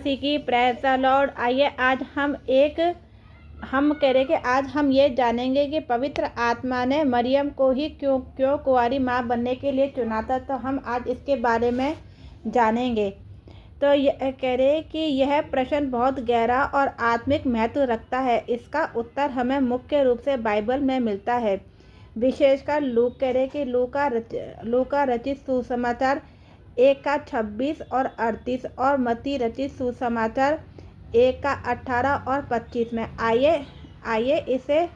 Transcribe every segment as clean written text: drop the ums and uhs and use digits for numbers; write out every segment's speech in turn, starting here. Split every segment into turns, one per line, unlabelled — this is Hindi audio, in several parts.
मसीह की प्रेज़ द लॉर्ड। आइए आज हम कह रहे कि आज हम ये जानेंगे कि पवित्र आत्मा ने मरियम को ही क्यों कुंवारी माँ बनने के लिए चुना था। तो हम आज इसके बारे में जानेंगे। तो यह कह रहे कि यह प्रश्न बहुत गहरा और आत्मिक महत्व रखता है। इसका उत्तर हमें मुख्य रूप से बाइबल में मिलता है, विशेषकर लूक कह रहे कि लूका रचित सुसमाचार 1:26 और 38 और मत्ती रचित सुसमाचार 1:18 और 25 में। आइए इसे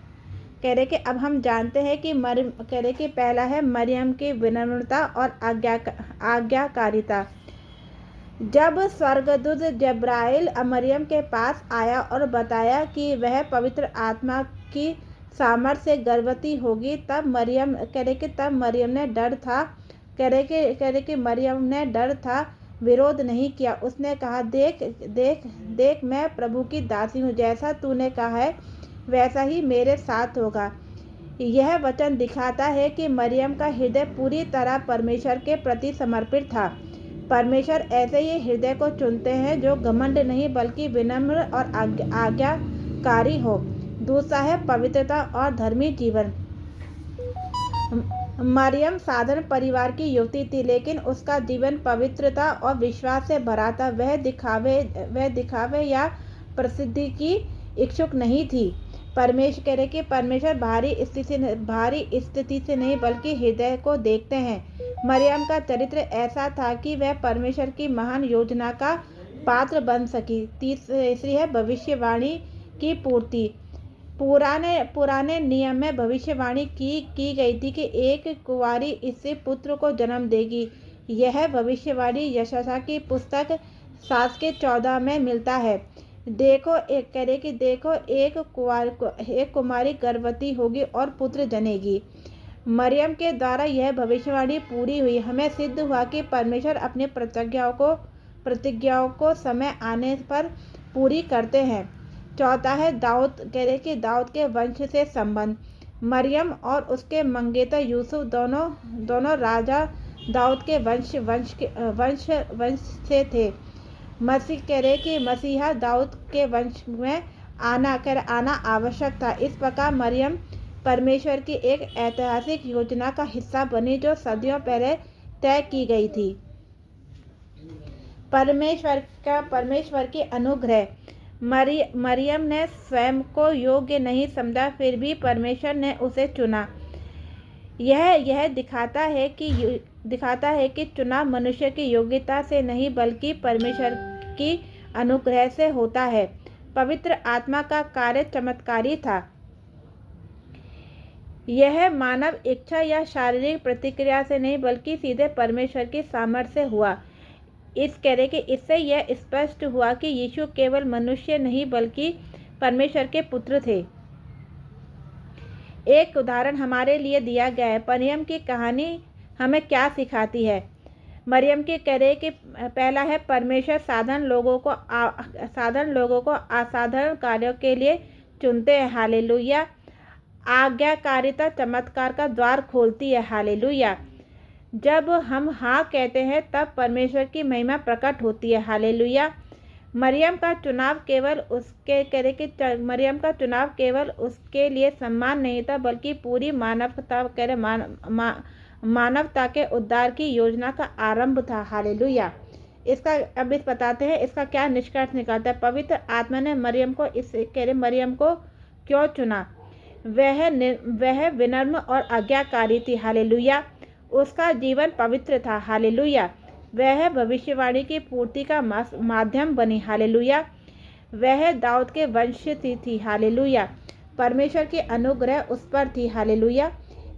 कह रहे कि अब हम जानते हैं कि कह रहे कि पहला है मरियम की विनम्रता और आज्ञाकारिता। जब स्वर्गदूत जब्राइल मरियम के पास आया और बताया कि वह पवित्र आत्मा की सामर्थ्य से गर्भवती होगी, तब मरियम ने डर था विरोध नहीं किया। उसने कहा, देख मैं प्रभु की दासी हूँ, जैसा तूने कहा है वैसा ही मेरे साथ होगा। यह वचन दिखाता है कि मरियम का हृदय पूरी तरह परमेश्वर के प्रति समर्पित था। परमेश्वर ऐसे ही हृदय को चुनते हैं जो घमंड नहीं बल्कि विनम्र और आज्ञाकारी हो। दूसरा है पवित्रता और धर्मी जीवन। मरियम साधारण परिवार की युवती थी, लेकिन उसका जीवन पवित्रता और विश्वास से भरा था। वह दिखावे या प्रसिद्धि की इच्छुक नहीं थी। परमेश्वर भारी स्थिति से नहीं बल्कि हृदय को देखते हैं। मरियम का चरित्र ऐसा था कि वह परमेश्वर की महान योजना का पात्र बन सकी। तीसरी है भविष्यवाणी की पूर्ति। पुराने नियम में भविष्यवाणी की गई थी कि एक कुंवारी इससे पुत्र को जन्म देगी। यह भविष्यवाणी यशायाह की पुस्तक 7:14 में मिलता है। देखो एक कुमारी गर्भवती होगी और पुत्र जनेगी। मरियम के द्वारा यह भविष्यवाणी पूरी हुई। हमें सिद्ध हुआ कि परमेश्वर अपनी प्रतिज्ञाओं को समय आने पर पूरी करते हैं। चौथा है दाऊद के वंश से संबंध। मरियम और उसके मंगेतर यूसुफ दोनों राजा दाऊद के वंश से थे। मसीहा दाऊद के वंश में आना आवश्यक था। इस प्रकार मरियम परमेश्वर की एक ऐतिहासिक योजना का हिस्सा बनी जो सदियों पहले तय की गई थी। परमेश्वर की अनुग्रह। मरियम ने स्वयं को योग्य नहीं समझा, फिर भी परमेश्वर ने उसे चुना। यह दिखाता है कि चुनाव मनुष्य की योग्यता से नहीं बल्कि परमेश्वर की अनुग्रह से होता है। पवित्र आत्मा का कार्य चमत्कारी था। यह मानव इच्छा या शारीरिक प्रतिक्रिया से नहीं बल्कि सीधे परमेश्वर की सामर्थ्य से हुआ। इससे यह स्पष्ट हुआ कि यीशु केवल मनुष्य नहीं बल्कि परमेश्वर के पुत्र थे। एक उदाहरण हमारे लिए दिया गया है। मरियम की कहानी हमें क्या सिखाती है? मरियम की कि पहला है परमेश्वर साधारण लोगों को असाधारण कार्यों के लिए चुनते हैं। हालेलुया। आज्ञाकारिता चमत्कार का द्वार खोलती है। हालेलुया। जब हम हाँ कहते हैं तब परमेश्वर की महिमा प्रकट होती है। हालेलुया। मरियम का चुनाव केवल उसके लिए सम्मान नहीं था बल्कि पूरी मानवता के उद्धार की योजना का आरंभ था। हालेलुया। अब इस बताते हैं इसका क्या निष्कर्ष निकालता है। पवित्र आत्मा ने मरियम को क्यों चुना? वह विनम्र और आज्ञाकारी थी। हालेलुया। उसका जीवन पवित्र था। हालेलुया। वह भविष्यवाणी की पूर्ति का माध्यम बनी। हालेलुया। वह दाऊद के वंश थी। हालेलुया। परमेश्वर की अनुग्रह उस पर थी। हालेलुया।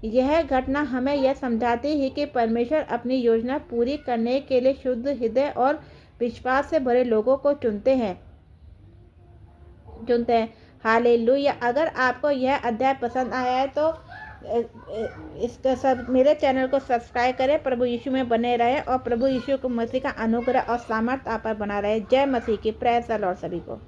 यह घटना हमें यह समझाती है कि परमेश्वर अपनी योजना पूरी करने के लिए शुद्ध हृदय और विश्वास से भरे लोगों को चुनते हैं। हालेलुया। अगर आपको यह अध्याय पसंद आया है तो मेरे चैनल को सब्सक्राइब करें। प्रभु यीशु में बने रहें और प्रभु यीशु को मसीह का अनुग्रह और सामर्थ्य आप पर बना रहे। जय मसीह की। प्रेज़ द लॉर्ड सभी को।